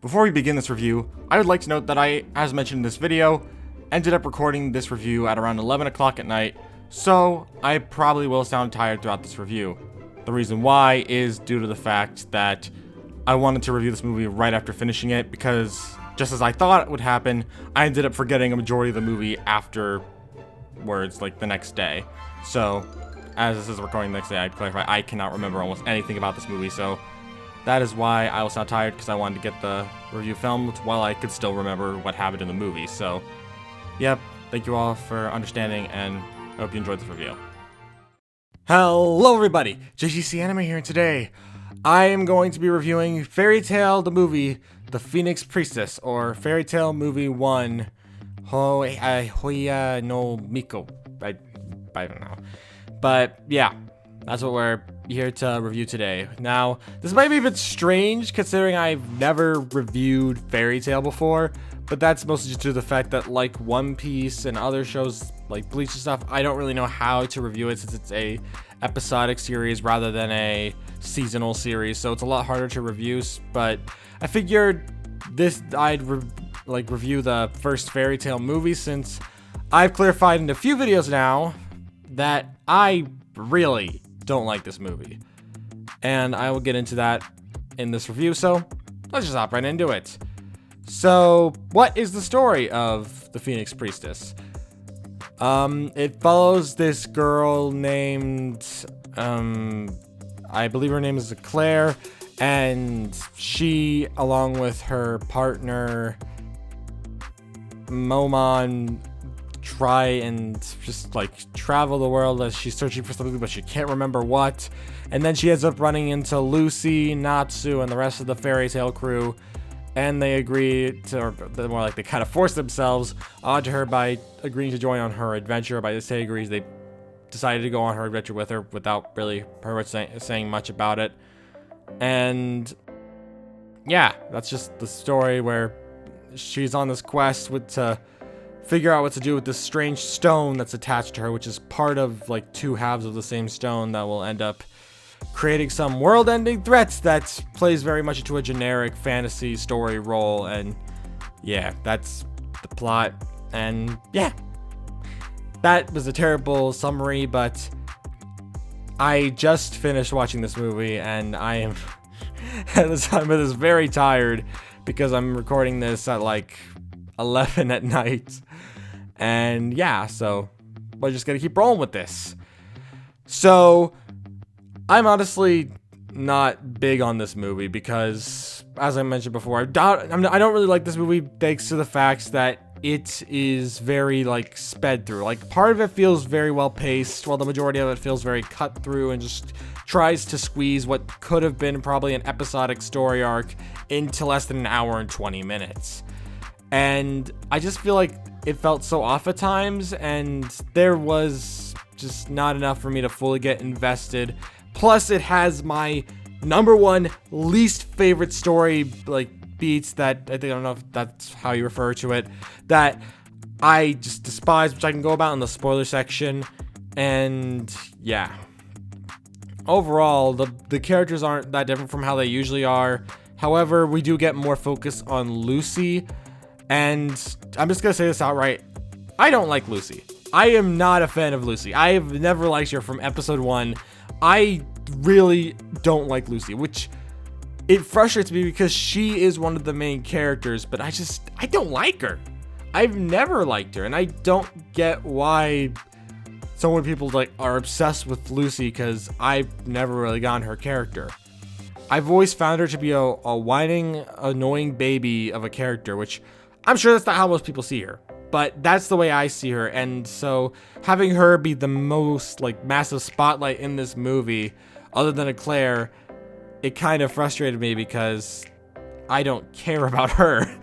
Before we begin this review, I would like to note that I, as mentioned in this video, ended up recording this review at around 11 o'clock at night, so I probably will sound tired throughout this review. The reason why is due to the fact that I wanted to review this movie right after finishing it, because just as I thought it would happen, I ended up forgetting a majority of the movie afterwards, like the next day. So, as this is recording the next day, I'd clarify, I cannot remember almost anything about this movie, so that is why I will sound tired, because I wanted to get the review filmed while I could still remember what happened in the movie. So, yep, thank you all for understanding, and I hope you enjoyed this review. Hello everybody, JGC Anime here, and today I am going to be reviewing Fairy Tail the movie, The Phoenix Priestess, or Fairy Tail Movie 1, Hoya no Miko. I don't know. But yeah, that's what we're here to review today. Now, this might be a bit strange considering I've never reviewed Fairy Tail before, but that's mostly just due to the fact that, like One Piece and other shows like Bleach and stuff, I don't really know how to review it since it's a episodic series rather than a seasonal series, so it's a lot harder to review. But I figured I'd review the first Fairy Tail movie, since I've clarified in a few videos now that I really don't like this movie, and I will get into that in this review, so let's just hop right into it. So, what is the story of the Phoenix Priestess? It follows this girl named, I believe her name is Claire, and she, along with her partner, Momon, try and just like travel the world as she's searching for something, but she can't remember what. And then she ends up running into Lucy, Natsu, and the rest of the Fairy Tail crew, and they agree to, or more like they kind of force themselves onto her by agreeing to join on her adventure. By the say agrees, they decided to go on her adventure with her without really her saying much about it. And yeah, that's just the story, where she's on this quest to figure out what to do with this strange stone that's attached to her, which is part of like two halves of the same stone that will end up creating some world-ending threats that plays very much into a generic fantasy story role. And yeah, that's the plot. And yeah, that was a terrible summary, but I just finished watching this movie, and I am at the time of this very tired, because I'm recording this at like 11 at night. And yeah, so we're just gonna keep rolling with this. So I'm honestly not big on this movie because, as I mentioned before, I don't really like this movie thanks to the fact that it is very like sped through. Like, part of it feels very well paced, while the majority of it feels very cut through and just tries to squeeze what could have been probably an episodic story arc into less than an hour and 20 minutes. And I just feel like it felt so off at times, and there was just not enough for me to fully get invested. Plus, it has my number one least favorite story like beats that I don't know if that's how you refer to it, that I just despise, which I can go about in the spoiler section. And yeah, overall, the characters aren't that different from how they usually are. However, we do get more focus on Lucy. And I'm just going to say this outright. I don't like Lucy. I am not a fan of Lucy. I have never liked her from episode 1. I really don't like Lucy, which it frustrates me because she is one of the main characters, but I don't like her. I've never liked her, and I don't get why so many people like are obsessed with Lucy, because I've never really gotten her character. I've always found her to be a whining, annoying baby of a character, which I'm sure that's not how most people see her, but that's the way I see her. And so having her be the most like massive spotlight in this movie, other than a Claire, it kind of frustrated me because I don't care about her.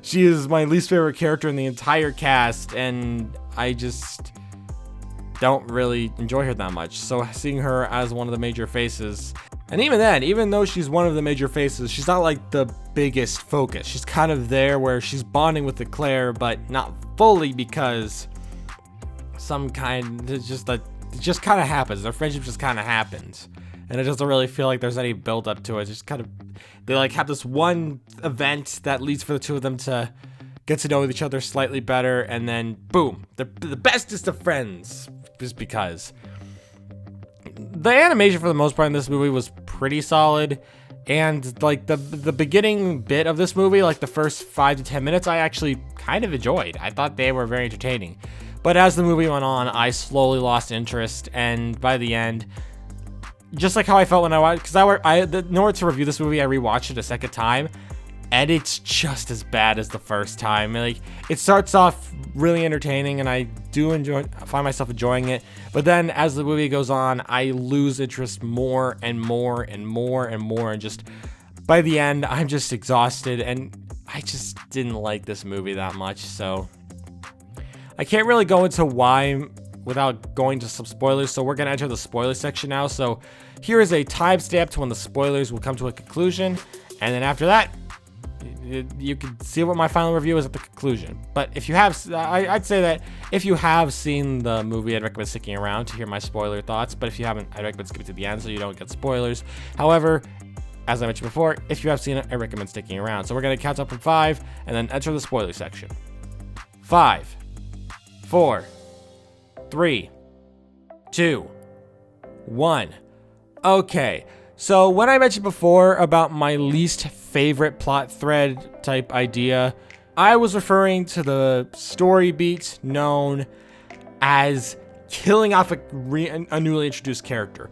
She is my least favorite character in the entire cast, and I just don't really enjoy her that much. So seeing her as one of the major faces, and even then, even though she's one of the major faces, she's not like the biggest focus. She's kind of there where she's bonding with the Claire, but not fully, because it just kind of happens. Their friendship just kind of happens. and it doesn't really feel like there's any build up to it. It's just kind of, they like have this one event that leads for the two of them to get to know each other slightly better, and then boom, they're the bestest of friends, just because. The animation for the most part in this movie was pretty solid, and like the beginning bit of this movie, like the first 5 to 10 minutes, I actually kind of enjoyed. I thought they were very entertaining. But as the movie went on, I slowly lost interest, and by the end, just like how I felt when I watched, because in order to review this movie, I rewatched it a second time, and it's just as bad as the first time. Like, it starts off really entertaining, and I find myself enjoying it. But then as the movie goes on, I lose interest more and more and more and more. And just by the end, I'm just exhausted, and I just didn't like this movie that much. So I can't really go into why without going to some spoilers. So we're going to enter the spoiler section now. So here is a timestamp to when the spoilers will come to a conclusion. And then after that, you can see what my final review is at the conclusion. But if you have, I'd say that if you have seen the movie, I'd recommend sticking around to hear my spoiler thoughts. But if you haven't, I'd recommend skipping to the end so you don't get spoilers. However, as I mentioned before, if you have seen it, I recommend sticking around. So we're going to count up from 5 and then enter the spoiler section. 5, 4, 3, 2, 1. Okay. So when I mentioned before about my least favorite plot thread type idea, I was referring to the story beat known as killing off a newly introduced character.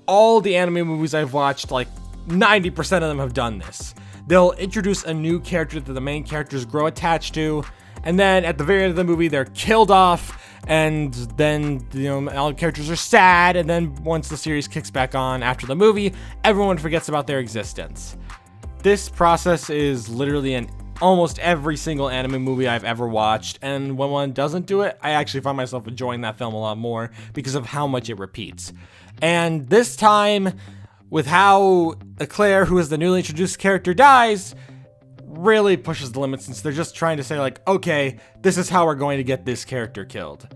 All the anime movies I've watched, like 90% of them have done this. They'll introduce a new character that the main characters grow attached to, and then at the very end of the movie, they're killed off, and then, all the characters are sad, and then once the series kicks back on after the movie, everyone forgets about their existence. This process is literally in almost every single anime movie I've ever watched, and when one doesn't do it, I actually find myself enjoying that film a lot more because of how much it repeats. And this time, with how Eclair, who is the newly introduced character, dies, really pushes the limits, since they're just trying to say, like, okay, this is how we're going to get this character killed.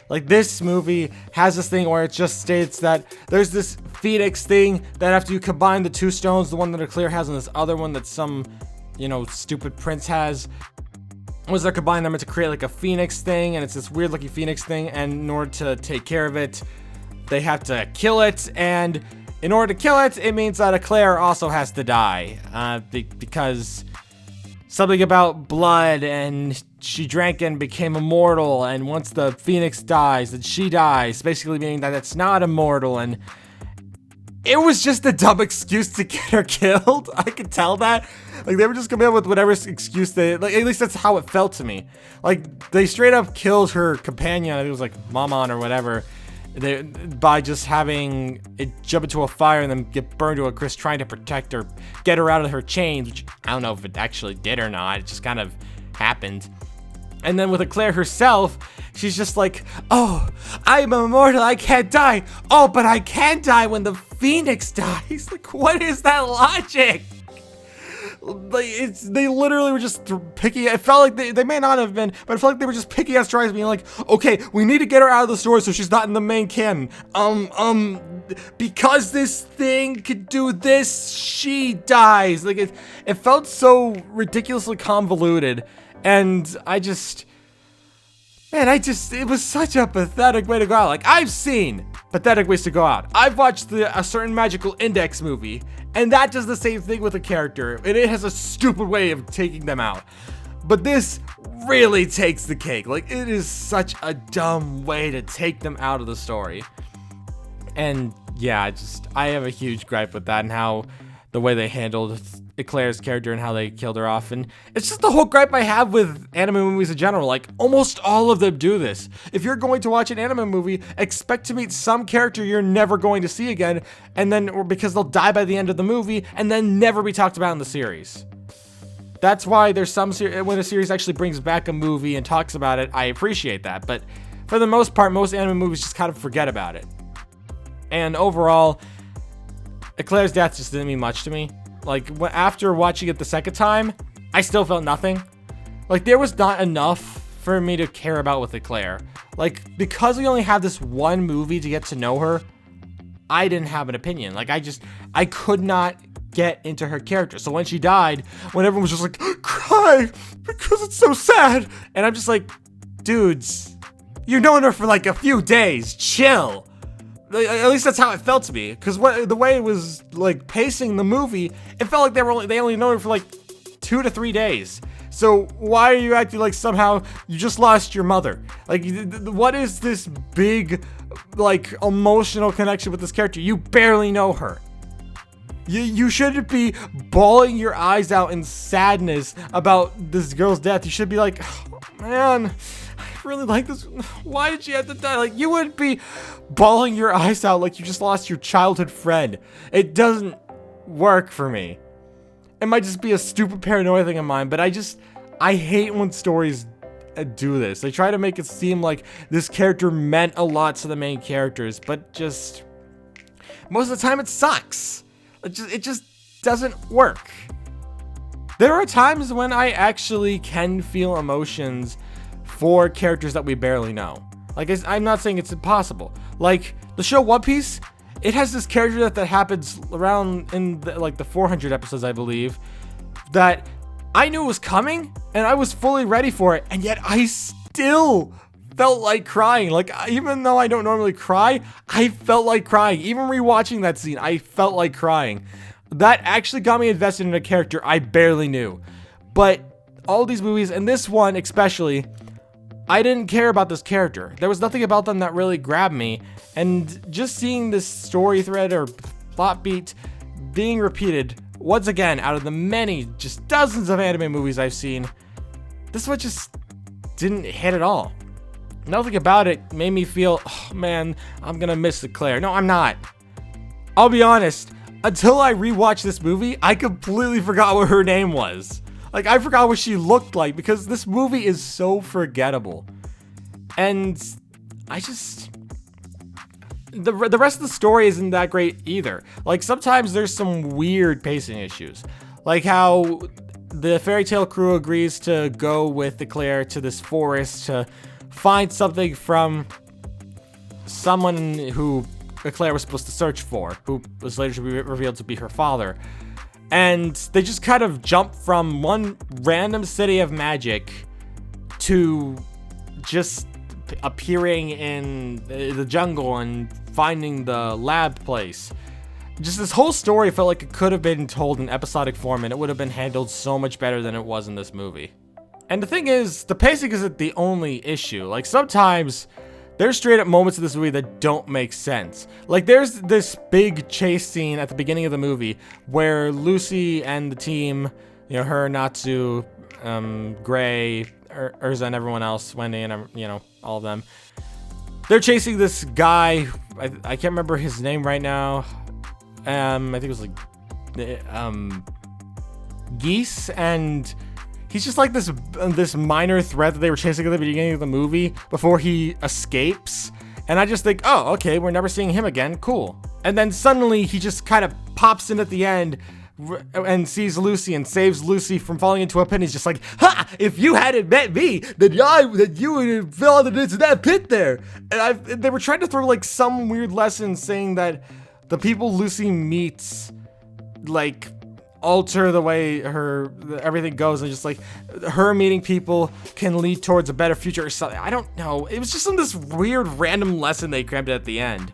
Like, this movie has this thing where it just states that there's this phoenix thing that after you combine the two stones, the one that Eclair has and this other one that some, stupid prince has, was they're combining them to create like a phoenix thing, and it's this weird looking phoenix thing, and in order to take care of it, they have to kill it, and in order to kill it, it means that Eclair also has to die, because something about blood, and she drank and became immortal, and once the phoenix dies, then she dies, basically meaning that it's not immortal, and it was just a dumb excuse to get her killed. I could tell that. Like, they were just coming up with whatever excuse they, like, at least that's how it felt to me. Like, they straight up killed her companion, I think it was like Maman or whatever, by just having it jump into a fire and then get burned to a crisp, trying to protect her, get her out of her chains, which I don't know if it actually did or not. It just kind of happened. And then with Eclair herself, she's just like, oh, I'm immortal, I can't die. Oh, but I can die when the phoenix dies. Like, what is that logic? Like, they literally were just picking. It felt like they may not have been, but it felt like they were just picking at straws, being like, okay, we need to get her out of the story so she's not in the main canon. Because this thing could do this, she dies. Like, it felt so ridiculously convoluted, and it was such a pathetic way to go out. Like, I've seen pathetic ways to go out. I've watched a certain Magical Index movie, and that does the same thing with a character, and it has a stupid way of taking them out. But this really takes the cake. Like, it is such a dumb way to take them out of the story. And yeah, I have a huge gripe with that and how the way they handled Eclair's character and how they killed her off. And it's just the whole gripe I have with anime movies in general. Like, almost all of them do this. If you're going to watch an anime movie, expect to meet some character you're never going to see again, and then, or because they'll die by the end of the movie and then never be talked about in the series. That's why there's some when a series actually brings back a movie and talks about it, I appreciate that. But for the most part, most anime movies just kind of forget about it. And overall, Eclair's death just didn't mean much to me. Like, after watching it the second time, I still felt nothing. Like, there was not enough for me to care about with Eclair. Like, because we only have this one movie to get to know her, I didn't have an opinion. Like, I could not get into her character. So when she died, when everyone was just like, cry because it's so sad. And I'm just like, dudes, you've known her for like a few days. Chill. At least that's how it felt to me. Because the way it was like pacing the movie, it felt like they only known her for like 2 to 3 days. So why are you acting like somehow you just lost your mother? Like, what is this big, like, emotional connection with this character? You barely know her. You shouldn't be bawling your eyes out in sadness about this girl's death. You should be like, oh, man, I really like this. Why did she have to die? Like, you wouldn't be bawling your eyes out like you just lost your childhood friend. It doesn't work for me. It might just be a stupid paranoia thing of mine, but I hate when stories do this. They try to make it seem like this character meant a lot to the main characters, but just most of the time it sucks. It just doesn't work. There are times when I actually can feel emotions for characters that we barely know. Like, I'm not saying it's impossible. Like, the show One Piece, it has this character that happens around in the 400 episodes, I believe, that I knew was coming, and I was fully ready for it, and yet I still felt like crying. Like, even though I don't normally cry, I felt like crying. Even rewatching that scene, I felt like crying. That actually got me invested in a character I barely knew. But all these movies, and this one especially, I didn't care about this character. There was nothing about them that really grabbed me, and just seeing this story thread or plot beat being repeated once again out of the many, just dozens of anime movies I've seen, this one just didn't hit at all. Nothing about it made me feel, oh man, I'm gonna miss the Claire. No, I'm not. I'll be honest, until I rewatched this movie, I completely forgot what her name was. Like, I forgot what she looked like because this movie is so forgettable. And the rest of the story isn't that great either. Like, sometimes there's some weird pacing issues. Like how the fairy tale crew agrees to go with the Claire to this forest to find something from someone who Claire was supposed to search for, who was later to be revealed to be her father. And they just kind of jump from one random city of magic to just appearing in the jungle and finding the lab place. Just this whole story felt like it could have been told in episodic form, and it would have been handled so much better than it was in this movie. And the thing is, the pacing isn't the only issue. Like, sometimes there's straight up moments in this movie that don't make sense. Like, there's this big chase scene at the beginning of the movie where Lucy and the team, you know, her, Natsu, Gray, Urza, and everyone else, Wendy, and, you know, all of them, they're chasing this guy. I can't remember his name right now. I think it was like Geese, and he's just like this minor threat that they were chasing at the beginning of the movie before he escapes. And I just think, oh, okay, we're never seeing him again. Cool. And then suddenly he just kind of pops in at the end and sees Lucy and saves Lucy from falling into a pit. He's just like, ha! If you hadn't met me, then you would have fallen into that pit there. And they were trying to throw like some weird lesson saying that the people Lucy meets, like, alter the way everything goes, and just like her meeting people can lead towards a better future or something. I don't know. It was just this weird random lesson they crammed at the end.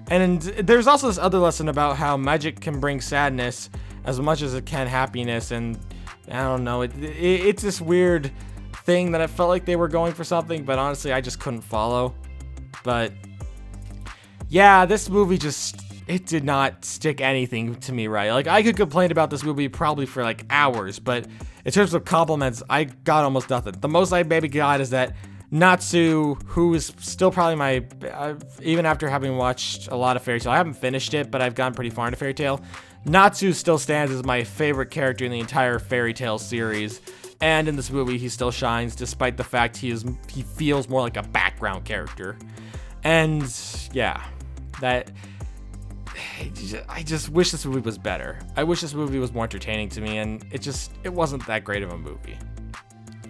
And there's also this other lesson about how magic can bring sadness as much as it can happiness, and I don't know. It's this weird thing that I felt like they were going for something, but honestly, I just couldn't follow. But yeah, this movie it did not stick anything to me right. Like, I could complain about this movie probably for like hours, but in terms of compliments, I got almost nothing. The most I maybe got is that Natsu, who is still probably even after having watched a lot of Fairy Tail, I haven't finished it, but I've gotten pretty far into Fairy Tail. Natsu still stands as my favorite character in the entire Fairy Tail series. And in this movie, he still shines, despite the fact he feels more like a background character. And yeah, I just wish this movie was better. I wish this movie was more entertaining to me, and it wasn't that great of a movie.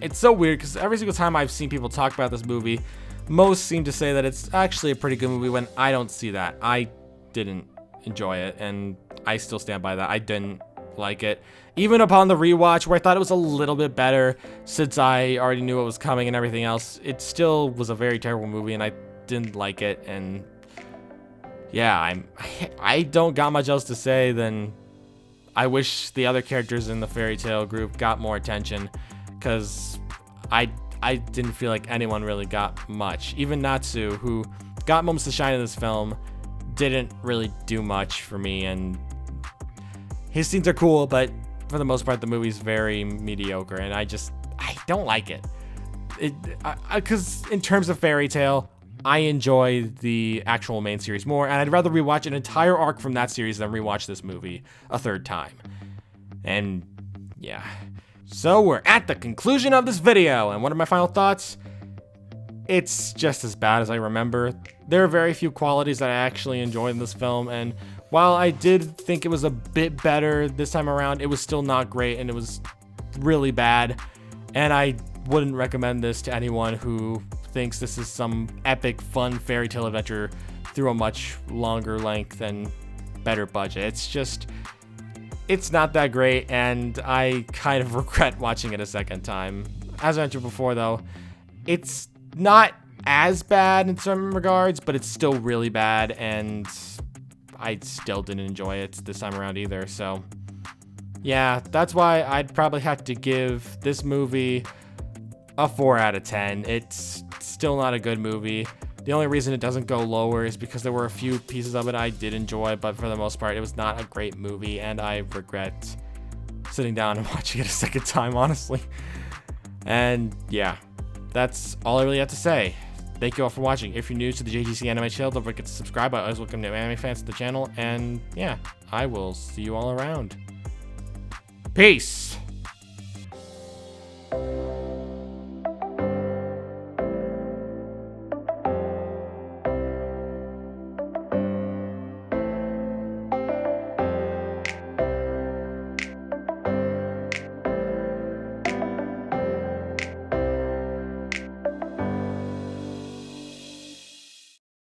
It's so weird because every single time I've seen people talk about this movie, most seem to say that it's actually a pretty good movie when I don't see that. I didn't enjoy it, and I still stand by that. I didn't like it. Even upon the rewatch, where I thought it was a little bit better, since I already knew what was coming and everything else, it still was a very terrible movie, and I didn't like it. And yeah, I don't got much else to say than I wish the other characters in the fairy tale group got more attention, because I didn't feel like anyone really got much. Even Natsu, who got moments to shine in this film, didn't really do much for me, and his scenes are cool, but for the most part, the movie's very mediocre, and I don't like it. Because in terms of fairy tale, I enjoy the actual main series more, and I'd rather rewatch an entire arc from that series than rewatch this movie a third time. And yeah. So we're at the conclusion of this video, and what are my final thoughts? It's just as bad as I remember. There are very few qualities that I actually enjoyed in this film, and while I did think it was a bit better this time around, it was still not great, and it was really bad. And I wouldn't recommend this to anyone who thinks this is some epic, fun fairy tale adventure through a much longer length and better budget. It's not that great, and I kind of regret watching it a second time. As I mentioned before, though, it's not as bad in some regards, but it's still really bad, and I still didn't enjoy it this time around either. So yeah, that's why I'd probably have to give this movie a 4 out of 10. It's still not a good movie. The only reason it doesn't go lower is because there were a few pieces of it I did enjoy, but for the most part, it was not a great movie, and I regret sitting down and watching it a second time, honestly. And yeah, that's all I really have to say. Thank you all for watching. If you're new to the JGC Anime channel, don't forget to subscribe. I always welcome new anime fans to the channel. And yeah, I will see you all around. Peace!